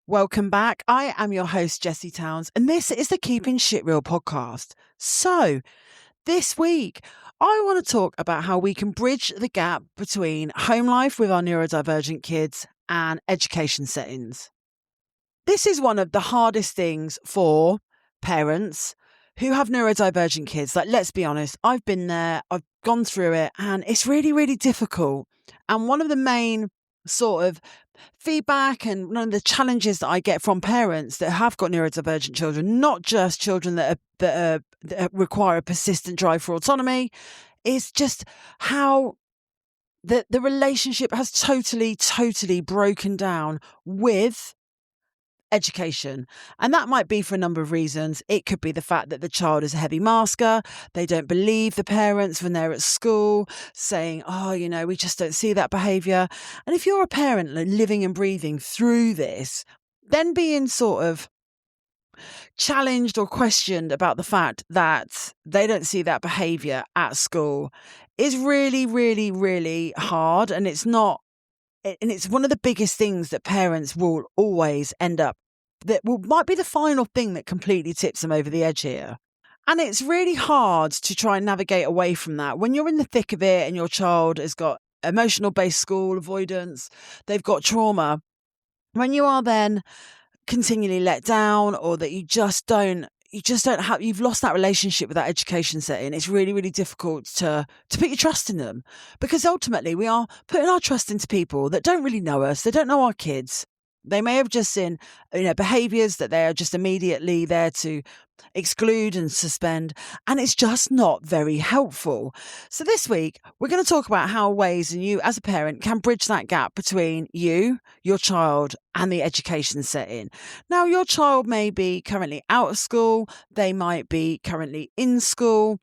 Welcome back. I am your host, Jessie Towns, and this is the Keeping Shit Real podcast. So, this week, I want to talk about how we can bridge the gap between home life with our neurodivergent kids and education settings. This is one of the hardest things for parents who have neurodivergent kids. Like, let's be honest, I've been there, I've gone through it, and it's really, really difficult. And one of the main sort of feedback and one of the challenges that I get from parents that have got neurodivergent children, not just children that require a persistent drive for autonomy, is just how the relationship has totally broken down with education. And that might be for a number of reasons. It could be the fact that the child is a heavy masker. They don't believe the parents when they're at school saying, we just don't see that behaviour. And if you're a parent living and breathing through this, then being sort of challenged or questioned about the fact that they don't see that behaviour at school is really hard. And it's one of the biggest things that parents will always end up, might be the final thing that completely tips them over the edge here. And it's really hard to try and navigate away from that. When you're in the thick of it and your child has got emotional-based school avoidance, they've got trauma, when you are then continually let down or that you've lost that relationship with that education setting, it's really difficult to put your trust in them, because ultimately we are putting our trust into people that don't really know us. They don't know our kids. They may have just seen, behaviours that they are just immediately there to exclude and suspend, and it's just not very helpful. So this week, we're going to talk about how ways you as a parent can bridge that gap between you, your child, and the education setting. Now, your child may be currently out of school. They might be currently in school.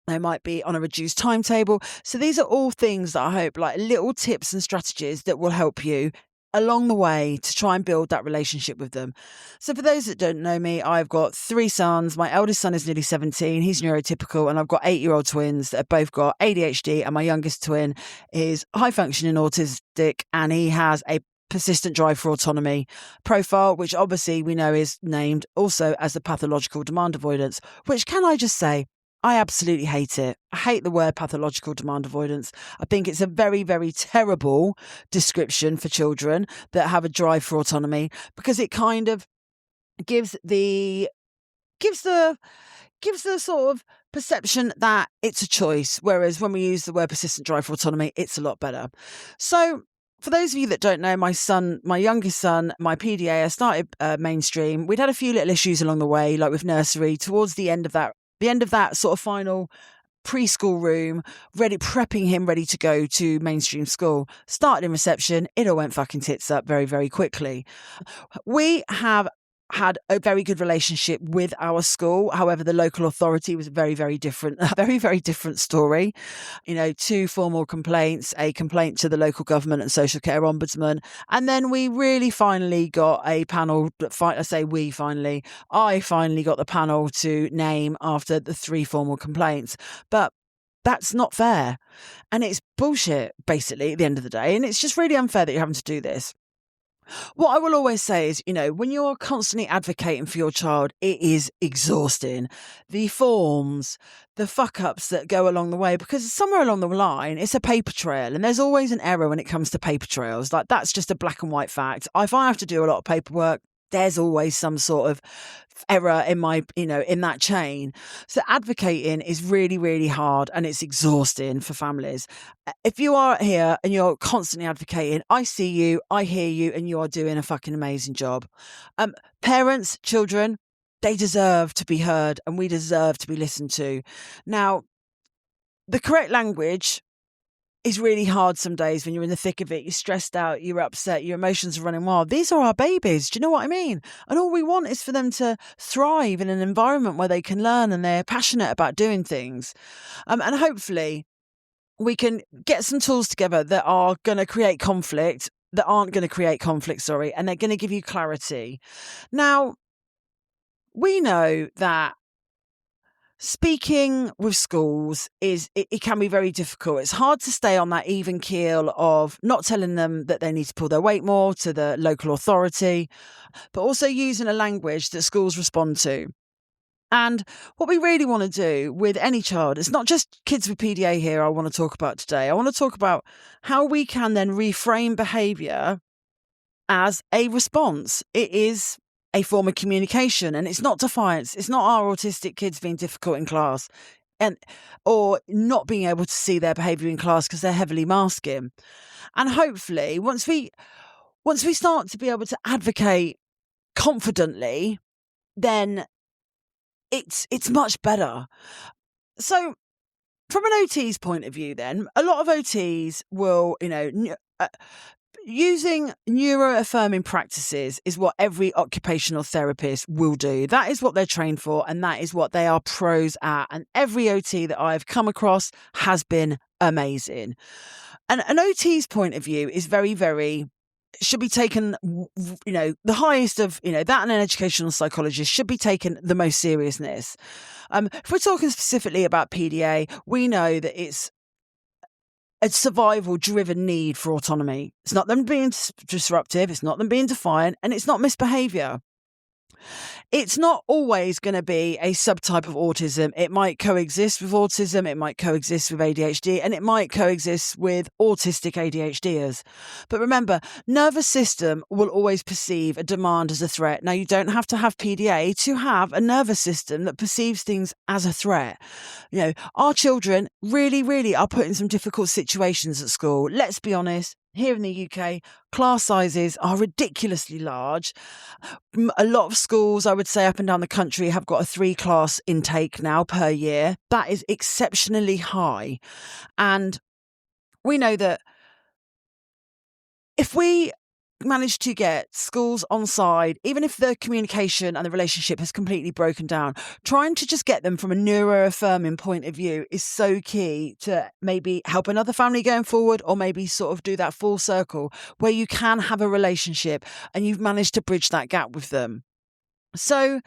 They might be on a reduced timetable. So these are all things that I hope, like little tips and strategies that will help you along the way to try and build that relationship with them. So for those that don't know me, I've got 3 sons. My eldest son is nearly 17. He's neurotypical, and I've got 8-year-old twins that have both got ADHD, and my youngest twin is high functioning autistic, and he has a persistent drive for autonomy profile, which obviously we know is named also as the pathological demand avoidance, which, can I just say, I absolutely hate it. I hate the word pathological demand avoidance. I think it's a very terrible description for children that have a drive for autonomy, because it kind of gives the sort of perception that it's a choice. Whereas when we use the word persistent drive for autonomy, it's a lot better. So for those of you that don't know, my youngest son, my PDA, I started mainstream. We'd had a few little issues along the way, like with nursery. Towards the end of that sort of final preschool room, prepping him ready to go to mainstream school. Started in reception. It all went fucking tits up very quickly. We have had a very good relationship with our school. However, the local authority was very different, a very different story. 2 formal complaints, a complaint to the local government and social care ombudsman. And then we really finally got a panel. I finally got the panel to name after the 3 formal complaints. But that's not fair. And it's bullshit, basically, at the end of the day. And it's just really unfair that you're having to do this. What I will always say is, when you're constantly advocating for your child, it is exhausting. The forms, the fuck ups that go along the way, because somewhere along the line, it's a paper trail, and there's always an error when it comes to paper trails. Like, that's just a black and white fact. If I have to do a lot of paperwork, there's always some sort of error in in that chain. So advocating is really hard, and it's exhausting for families. If you are here and you're constantly advocating, I see you, I hear you, and you are doing a fucking amazing job. Parents, children, they deserve to be heard, and we deserve to be listened to. Now, the correct language is really hard some days when you're in the thick of it. You're stressed out, you're upset, your emotions are running wild. These are our babies. Do you know what I mean? And all we want is for them to thrive in an environment where they can learn and they're passionate about doing things. And hopefully we can get some tools together that are going to create conflict, that aren't going to create conflict, and they're going to give you clarity. Now, we know that speaking with schools it can be very difficult. It's hard to stay on that even keel of not telling them that they need to pull their weight more to the local authority, but also using a language that schools respond to. And what we really want to do with any child, it's not just kids with PDA here I want to talk about today. I want to talk about how we can then reframe behaviour as a response. It is a form of communication, and it's not defiance. It's not our autistic kids being difficult in class or not being able to see their behaviour in class because they're heavily masking. And hopefully once we start to be able to advocate confidently, then it's much better. So from an OT's point of view, then a lot of OTs will, using neuroaffirming practices is what every occupational therapist will do. That is what they're trained for, and that is what they are pros at. And every OT that I've come across has been amazing. And an OT's point of view is very, very, should be taken, the highest of, that and an educational psychologist should be taken the most seriousness. If we're talking specifically about PDA, we know that it's a survival-driven need for autonomy. It's not them being disruptive, it's not them being defiant, and it's not misbehaviour. It's not always going to be a subtype of autism. It might coexist with autism, it might coexist with ADHD, and it might coexist with autistic ADHDers. But remember, nervous system will always perceive a demand as a threat. Now, you don't have to have PDA to have a nervous system that perceives things as a threat. Our children really, really are put in some difficult situations at school. Let's be honest. Here in the UK, class sizes are ridiculously large. A lot of schools, I would say, up and down the country have got a 3-class intake now per year. That is exceptionally high. And we know that if we manage to get schools on side, even if the communication and the relationship has completely broken down, trying to just get them from a neuroaffirming point of view is so key to maybe help another family going forward, or maybe sort of do that full circle where you can have a relationship and you've managed to bridge that gap with them. So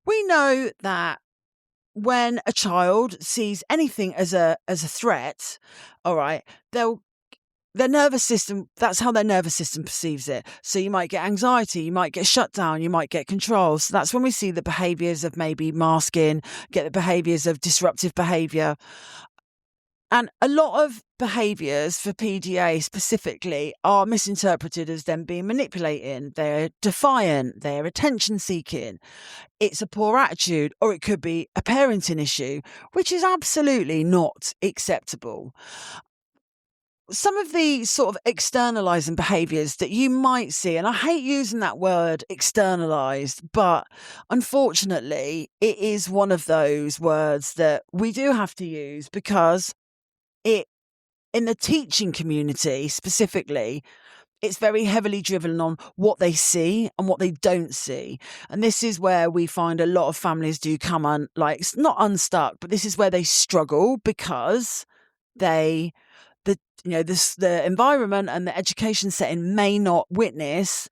we know that when a child sees anything as a threat, all right, their nervous system, that's how their nervous system perceives it. So you might get anxiety, you might get shut down, you might get control. So that's when we see the behaviours of maybe masking, get the behaviours of disruptive behaviour. And a lot of behaviours for PDA specifically are misinterpreted as them being manipulating. They're defiant, they're attention seeking. It's a poor attitude, or it could be a parenting issue, which is absolutely not acceptable. Some of the sort of externalizing behaviours that you might see, and I hate using that word externalized, but unfortunately it is one of those words that we do have to use because in the teaching community specifically, it's very heavily driven on what they see and what they don't see. And this is where we find a lot of families do come it's not unstuck, but this is where they struggle because the environment and the education setting may not witness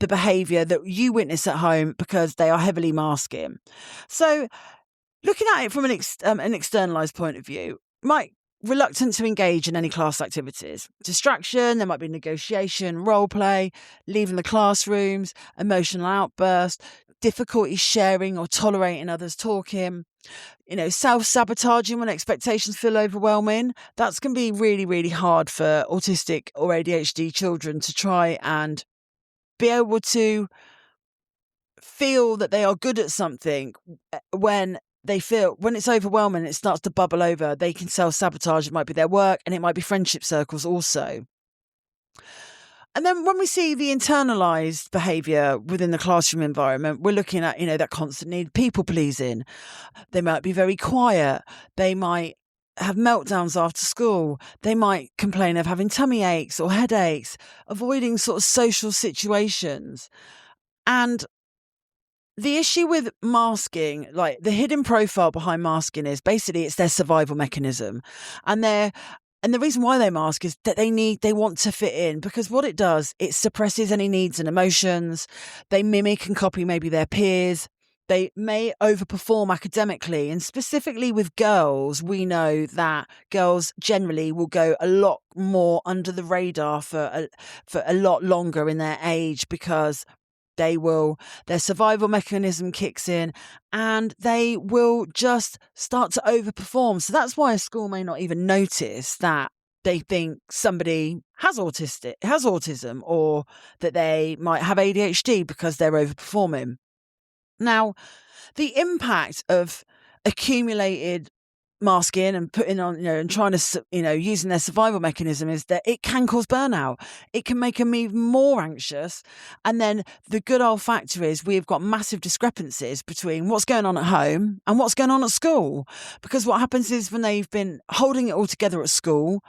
the behaviour that you witness at home because they are heavily masking. So looking at it from an externalised point of view, might reluctant to engage in any class activities. Distraction, there might be negotiation, role play, leaving the classrooms, emotional outburst, difficulty sharing or tolerating others talking, self-sabotaging when expectations feel overwhelming. That's going to be really, really hard for autistic or ADHD children to try and be able to feel that they are good at something when it's overwhelming, it starts to bubble over. They can self-sabotage. It might be their work and it might be friendship circles also. And then when we see the internalised behaviour within the classroom environment, we're looking at, that constant need, people pleasing. They might be very quiet. They might have meltdowns after school. They might complain of having tummy aches or headaches, avoiding sort of social situations. And the issue with masking, like the hidden profile behind masking is basically it's their survival mechanism. And the reason why they mask is that they want to fit in, because what it does, it suppresses any needs and emotions. They mimic and copy maybe their peers. They may overperform academically, and specifically with girls, we know that girls generally will go a lot more under the radar for a lot longer in their age, because their survival mechanism kicks in and they will just start to overperform. So that's why a school may not even notice that they think somebody has autism, or that they might have ADHD because they're overperforming. Now, the impact of accumulated masking and putting on, and trying to, using their survival mechanism is that it can cause burnout. It can make them even more anxious. And then the good old factor is we've got massive discrepancies between what's going on at home and what's going on at school. Because what happens is when they've been holding it all together at school,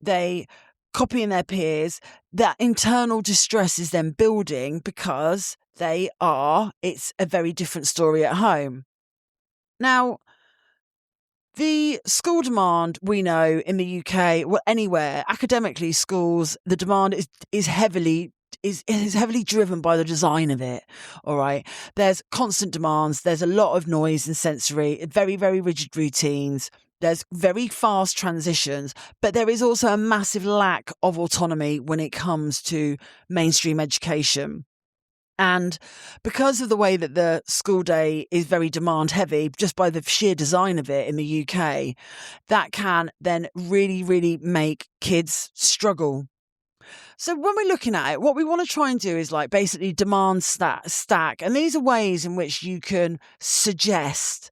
they copying their peers, that internal distress is then building because it's a very different story at home. Now, the school demand, we know in the UK, well, anywhere, academically, schools, the demand is heavily driven by the design of it. All right. There's constant demands. There's a lot of noise and sensory, very, very rigid routines. There's very fast transitions, but there is also a massive lack of autonomy when it comes to mainstream education. And because of the way that the school day is very demand heavy, just by the sheer design of it in the UK, that can then really, really make kids struggle. So when we're looking at it, what we want to try and do is basically demand stack. And these are ways in which you can suggest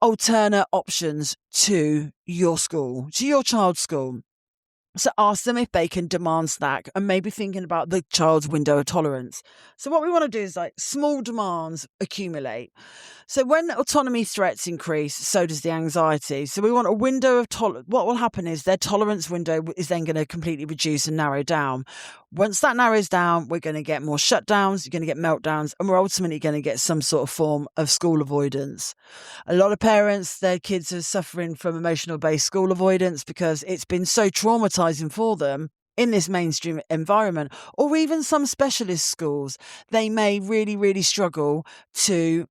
alternate options to your school, to your child's school. So ask them if they can demand stack, and maybe thinking about the child's window of tolerance. So what we want to do is small demands accumulate. So when autonomy threats increase, so does the anxiety. So we want a window of tolerance. What will happen is their tolerance window is then going to completely reduce and narrow down. Once that narrows down, we're going to get more shutdowns, you're going to get meltdowns, and we're ultimately going to get some sort of form of school avoidance. A lot of parents, their kids are suffering from emotional-based school avoidance because it's been so traumatizing for them in this mainstream environment, or even some specialist schools. They may really, really struggle to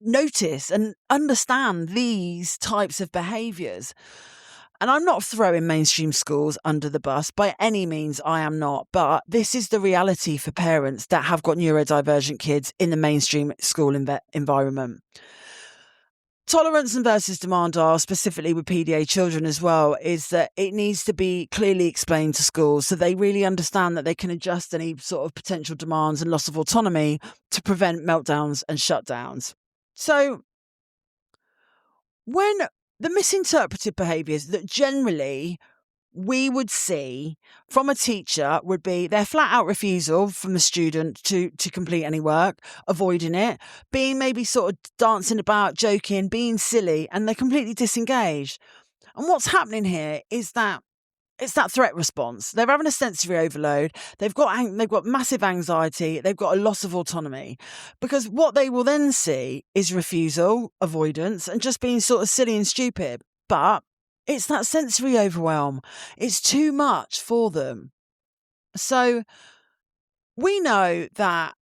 notice and understand these types of behaviours. And I'm not throwing mainstream schools under the bus by any means, I am not. But this is the reality for parents that have got neurodivergent kids in the mainstream school environment. Tolerance and versus demand are, specifically with PDA children as well, is that it needs to be clearly explained to schools so they really understand that they can adjust any sort of potential demands and loss of autonomy to prevent meltdowns and shutdowns. So when the misinterpreted behaviours that generally we would see from a teacher would be their flat out refusal from the student to complete any work, avoiding it, being maybe sort of dancing about, joking, being silly, and they're completely disengaged. And what's happening here is that it's that threat response. They're having a sensory overload. They've got massive anxiety. They've got a loss of autonomy, because what they will then see is refusal, avoidance, and just being sort of silly and stupid. But it's that sensory overwhelm. It's too much for them. So we know that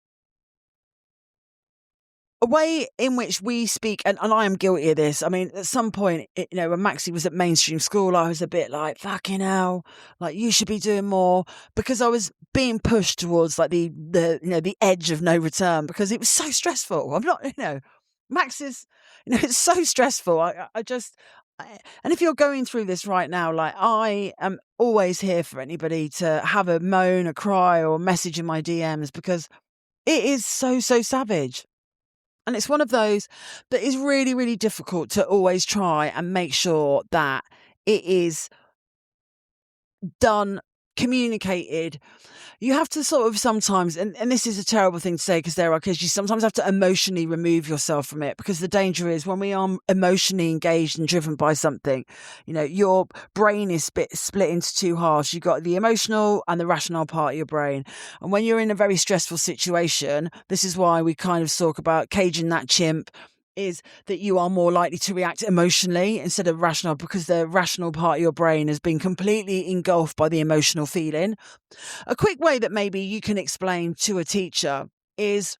a way in which we speak, and I am guilty of this. I mean, at some point, when Maxie was at mainstream school, I was a bit like, fucking hell, you should be doing more, because I was being pushed towards the edge of no return, because it was so stressful. I'm not, Max is, it's so stressful. And if you're going through this right now, I am always here for anybody to have a moan, a cry, or a message in my DMs, because it is so, so savage. And it's one of those that is really, really difficult to always try and make sure that it is done, communicated. You have to sort of sometimes, and this is a terrible thing to say because there are kids, you sometimes have to emotionally remove yourself from it, because the danger is when we are emotionally engaged and driven by something, your brain is split into two halves. You've got the emotional and the rational part of your brain. And when you're in a very stressful situation, this is why we kind of talk about caging that chimp, is that you are more likely to react emotionally instead of rational, because the rational part of your brain has been completely engulfed by the emotional feeling. A quick way that maybe you can explain to a teacher is,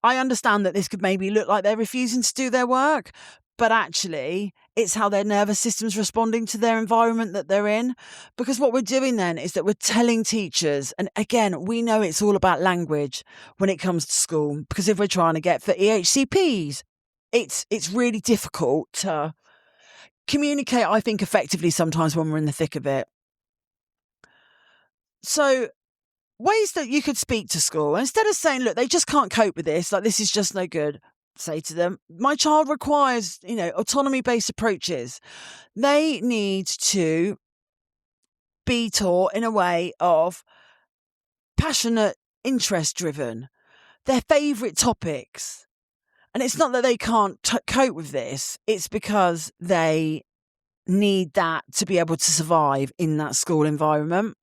I understand that this could maybe look like they're refusing to do their work, but actually it's how their nervous system's responding to their environment that they're in. Because what we're doing then is that we're telling teachers, and again, we know it's all about language when it comes to school, because if we're trying to get for EHCPs, it's really difficult to communicate, I think, effectively sometimes when we're in the thick of it. So ways that you could speak to school, instead of saying, look, they just can't cope with this, like this is just no good, say to them, my child requires, autonomy-based approaches. They need to be taught in a way of passionate, interest-driven, their favourite topics. And it's not that they can't cope with this, it's because they need that to be able to survive in that school environment.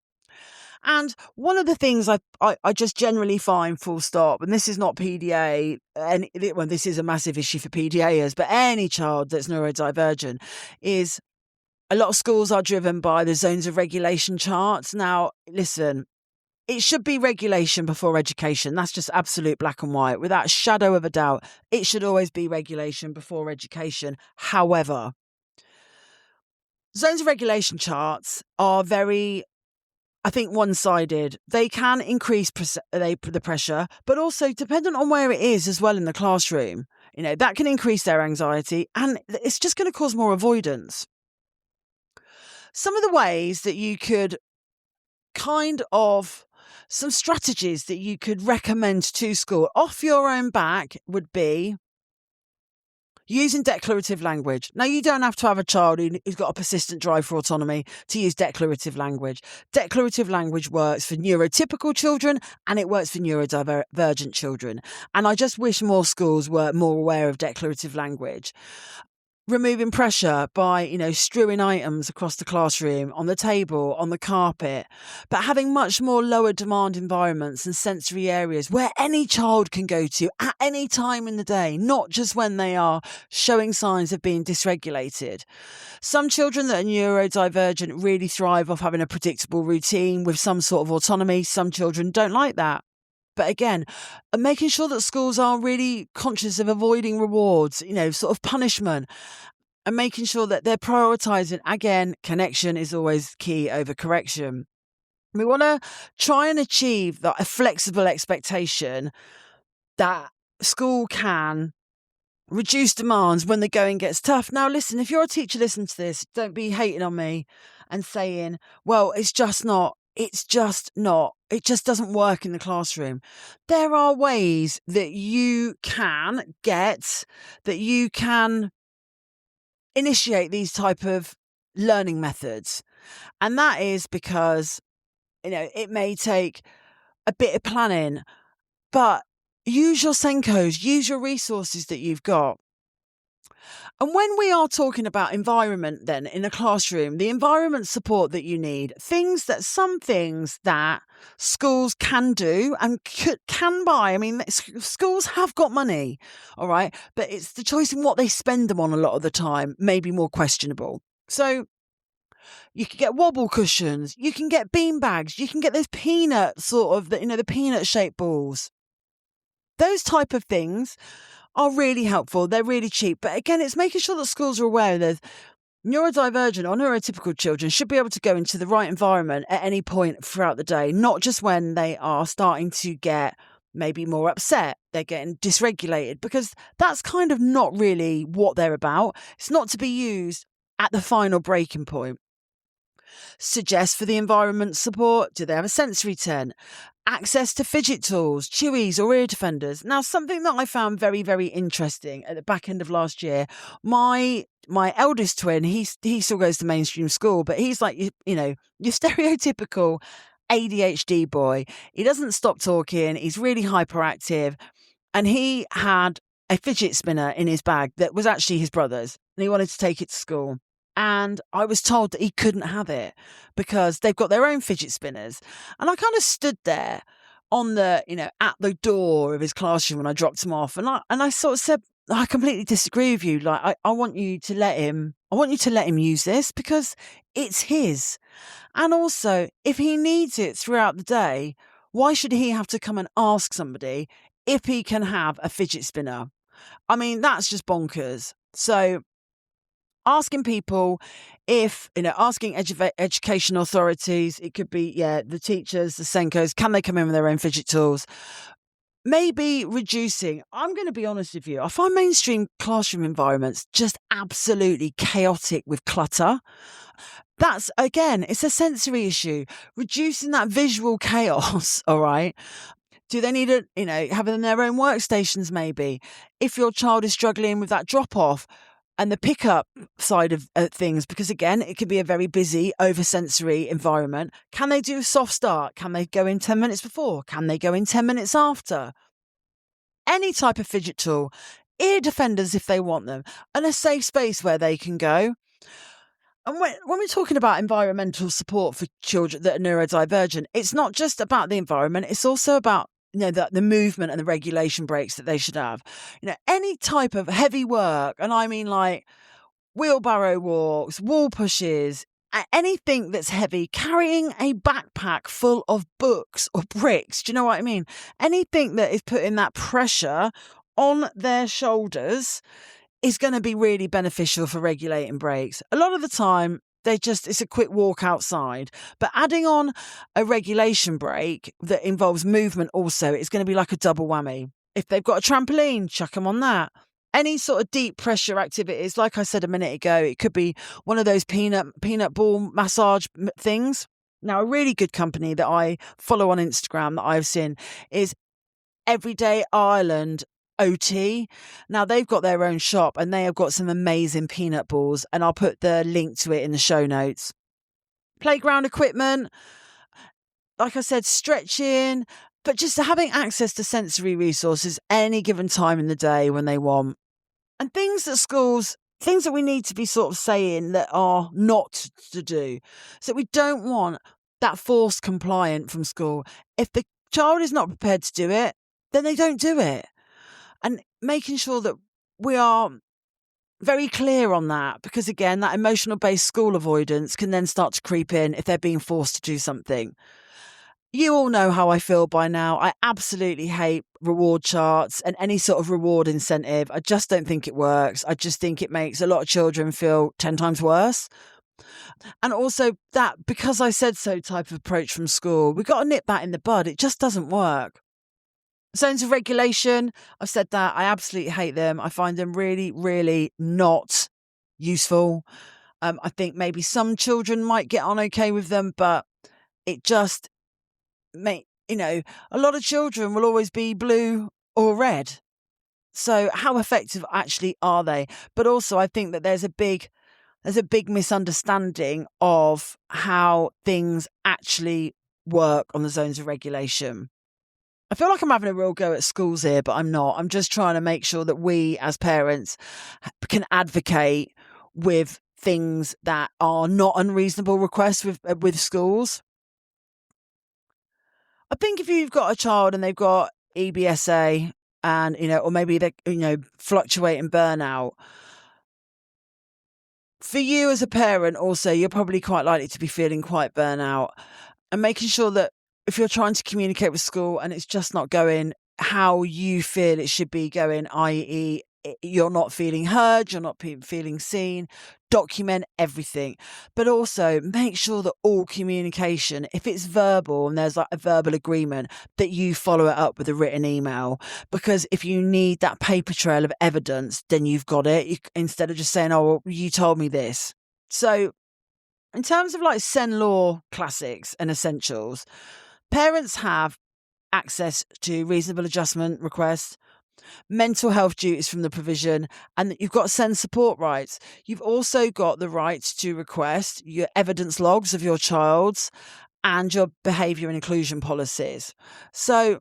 And one of the things I just generally find, full stop, and this is not PDA, and this is a massive issue for PDAers, but any child that's neurodivergent, is a lot of schools are driven by the zones of regulation charts. Now, listen, it should be regulation before education. That's just absolute black and white. Without a shadow of a doubt, it should always be regulation before education. However, zones of regulation charts are very, I think, one-sided. They can increase the pressure, but also dependent on where it is as well in the classroom. That can increase their anxiety, and it's just going to cause more avoidance. Some of the ways that you could some strategies that you could recommend to school off your own back would be using declarative language. Now, you don't have to have a child who's got a persistent drive for autonomy to use declarative language. Declarative language works for neurotypical children and it works for neurodivergent children. And I just wish more schools were more aware of declarative language. Removing pressure by, strewing items across the classroom, on the table, on the carpet, but having much more lower demand environments and sensory areas where any child can go to at any time in the day, not just when they are showing signs of being dysregulated. Some children that are neurodivergent really thrive off having a predictable routine with some sort of autonomy. Some children don't like that. But again, making sure that schools are really conscious of avoiding rewards, sort of punishment, and making sure that they're prioritising. Again, connection is always key over correction. We want to try and achieve a flexible expectation that school can reduce demands when the going gets tough. Now, listen, if you're a teacher, listen to this. Don't be hating on me and saying, well, it just doesn't work in the classroom. There are ways that you can initiate these type of learning methods. And that is because, it may take a bit of planning, but use your Senkos, use your resources that you've got. And when we are talking about environment then in a classroom, the environment support that you need, some things that schools can do and can buy. I mean, schools have got money, all right, but it's the choice in what they spend them on a lot of the time may be more questionable. So you can get wobble cushions, you can get bean bags, you can get those peanut the peanut shaped balls. Those type of things are really helpful. They're really cheap. But again, it's making sure that schools are aware that neurodivergent or neurotypical children should be able to go into the right environment at any point throughout the day, not just when they are starting to get maybe more upset, they're getting dysregulated, because that's kind of not really what they're about. It's not to be used at the final breaking point. Suggest for the environment support. Do they have a sensory tent? Access to fidget tools, chewies or ear defenders. Now, something that I found very, very interesting at the back end of last year, my eldest twin, he still goes to mainstream school, but he's like, your stereotypical ADHD boy. He doesn't stop talking. He's really hyperactive. And he had a fidget spinner in his bag that was actually his brother's, and he wanted to take it to school. And I was told that he couldn't have it because they've got their own fidget spinners. And I kind of stood there on the, at the door of his classroom when I dropped him off. And I sort of said, I completely disagree with you. Like, I want you to let him use this because it's his. And also, if he needs it throughout the day, why should he have to come and ask somebody if he can have a fidget spinner. I mean, that's just bonkers. So asking people if, asking education authorities, it could be, the teachers, the Senkos, can they come in with their own fidget tools? Maybe reducing. I'm going to be honest with you. I find mainstream classroom environments just absolutely chaotic with clutter. That's, again, it's a sensory issue. Reducing that visual chaos, all right? Do they need having their own workstations maybe? If your child is struggling with that drop-off and the pickup side of things, because again, it could be a very busy, oversensory environment. Can they do a soft start? Can they go in 10 minutes before? Can they go in 10 minutes after? Any type of fidget tool, ear defenders if they want them, and a safe space where they can go. And when we're talking about environmental support for children that are neurodivergent, it's not just about the environment, it's also about the movement and the regulation breaks that they should have. Any type of heavy work, and I mean like wheelbarrow walks, wall pushes, anything that's heavy, carrying a backpack full of books or bricks. Do you know what I mean? Anything that is putting that pressure on their shoulders is going to be really beneficial for regulating breaks. A lot of the time, it's a quick walk outside, but adding on a regulation break that involves movement also, it's going to be like a double whammy. If they've got a trampoline, chuck them on that. Any sort of deep pressure activities, like I said a minute ago, it could be one of those peanut ball massage things. Now, a really good company that I follow on Instagram that I've seen is Everyday Ireland OT. Now, they've got their own shop and they have got some amazing peanut balls, and I'll put the link to it in the show notes. Playground equipment, like I said, stretching, but just having access to sensory resources any given time in the day when they want. And things that we need to be sort of saying that are not to do. So we don't want that forced compliant from school. If the child is not prepared to do it, then they don't do it. And making sure that we are very clear on that, because again, that emotional-based school avoidance can then start to creep in if they're being forced to do something. You all know how I feel by now. I absolutely hate reward charts and any sort of reward incentive. I just don't think it works. I just think it makes a lot of children feel 10 times worse. And also that because I said so type of approach from school, we've got to nip that in the bud. It just doesn't work. Zones of regulation, I've said that. I absolutely hate them. I find them really, really not useful. I think maybe some children might get on okay with them, but it just a lot of children will always be blue or red. So how effective actually are they? But also I think that there's a big misunderstanding of how things actually work on the zones of regulation. I feel like I'm having a real go at schools here, but I'm not. I'm just trying to make sure that we as parents can advocate with things that are not unreasonable requests with schools. I think if you've got a child and they've got EBSA and, or maybe they, fluctuating burnout, for you as a parent also, you're probably quite likely to be feeling quite burnout, and making sure that if you're trying to communicate with school and it's just not going how you feel it should be going, i.e. you're not feeling heard, you're not feeling seen, document everything. But also make sure that all communication, if it's verbal and there's like a verbal agreement, that you follow it up with a written email. Because if you need that paper trail of evidence, then you've got it, instead of just saying, oh, well, you told me this. So in terms of like SEN law classics and essentials, parents have access to reasonable adjustment requests, mental health duties from the provision, and you've got SEN support rights. You've also got the right to request your evidence logs of your child's and your behaviour and inclusion policies. So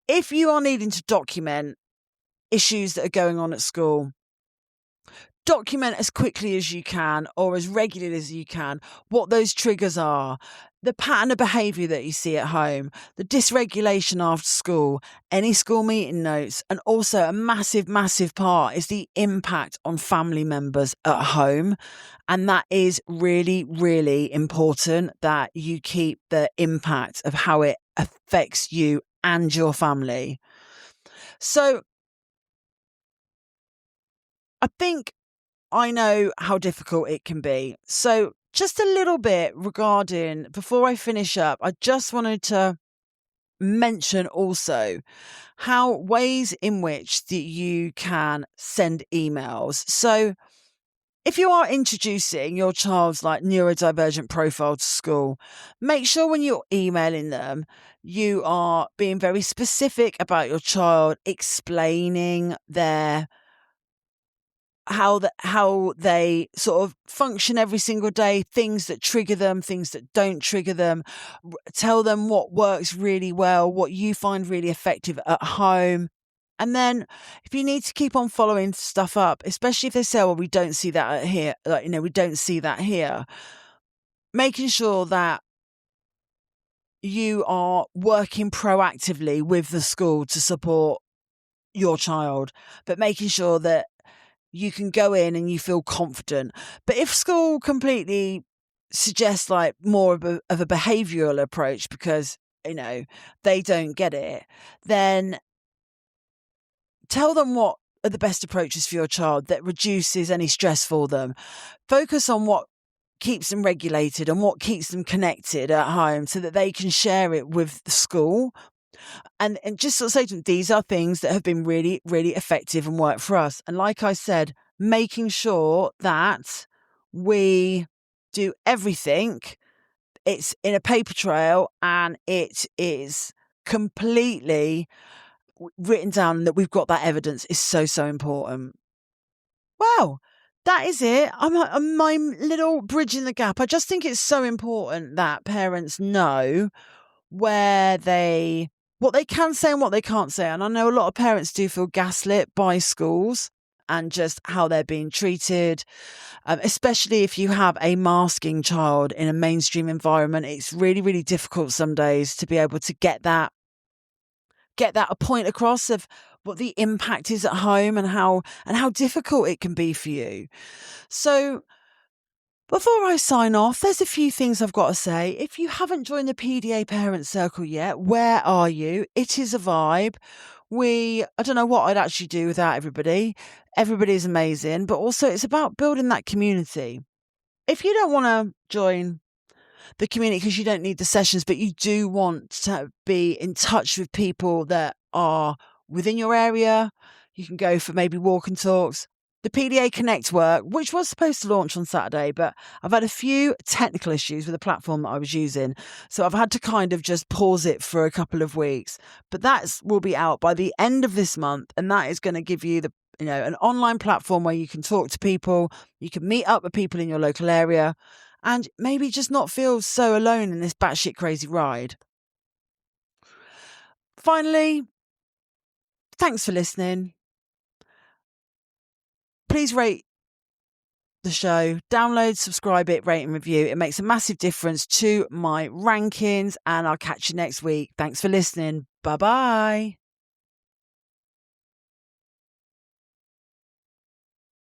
if you are needing to document issues that are going on at school, document as quickly as you can or as regularly as you can what those triggers are, the pattern of behaviour that you see at home, the dysregulation after school, any school meeting notes, and also a massive, massive part is the impact on family members at home. And that is really, really important that you keep the impact of how it affects you and your family. So I think I know how difficult it can be. So just a little bit regarding, before I finish up, I just wanted to mention also how ways in which that you can send emails. So if you are introducing your child's like neurodivergent profile to school, make sure when you're emailing them, you are being very specific about your child, explaining their how they sort of function every single day, things that trigger them, things that don't trigger them. Tell them what works really well, what you find really effective at home. And then if you need to keep on following stuff up, especially if they say, well, we don't see that here, like, we don't see that here, making sure that you are working proactively with the school to support your child, but making sure that you can go in and you feel confident. But if school completely suggests like more of a behavioural approach because, they don't get it, then tell them what are the best approaches for your child that reduces any stress for them. Focus on what keeps them regulated and what keeps them connected at home so that they can share it with the school. And just sort of say to them, these are things that have been really, really effective and work for us. And like I said, making sure that we do everything, it's in a paper trail and it is completely written down, that we've got that evidence is so, so important. Wow. That is it. I'm my little bridge in the gap. I just think it's so important that parents know what they can say and what they can't say. And I know a lot of parents do feel gaslit by schools and just how they're being treated, especially if you have a masking child in a mainstream environment. It's really, really difficult some days to be able to get that a point across of what the impact is at home and how difficult it can be for you. So before I sign off, there's a few things I've got to say. If you haven't joined the PDA Parent Circle yet, where are you? It is a vibe. I don't know what I'd actually do without everybody. Everybody's amazing, but also it's about building that community. If you don't want to join the community because you don't need the sessions, but you do want to be in touch with people that are within your area, you can go for maybe walk and talks. The PDA Connect work, which was supposed to launch on Saturday, but I've had a few technical issues with the platform that I was using. So I've had to kind of just pause it for a couple of weeks. But that will be out by the end of this month. And that is going to give you an online platform where you can talk to people, you can meet up with people in your local area, and maybe just not feel so alone in this batshit crazy ride. Finally, thanks for listening. Please rate the show, download, subscribe it, rate and review. It makes a massive difference to my rankings, and I'll catch you next week. Thanks for listening. Bye-bye.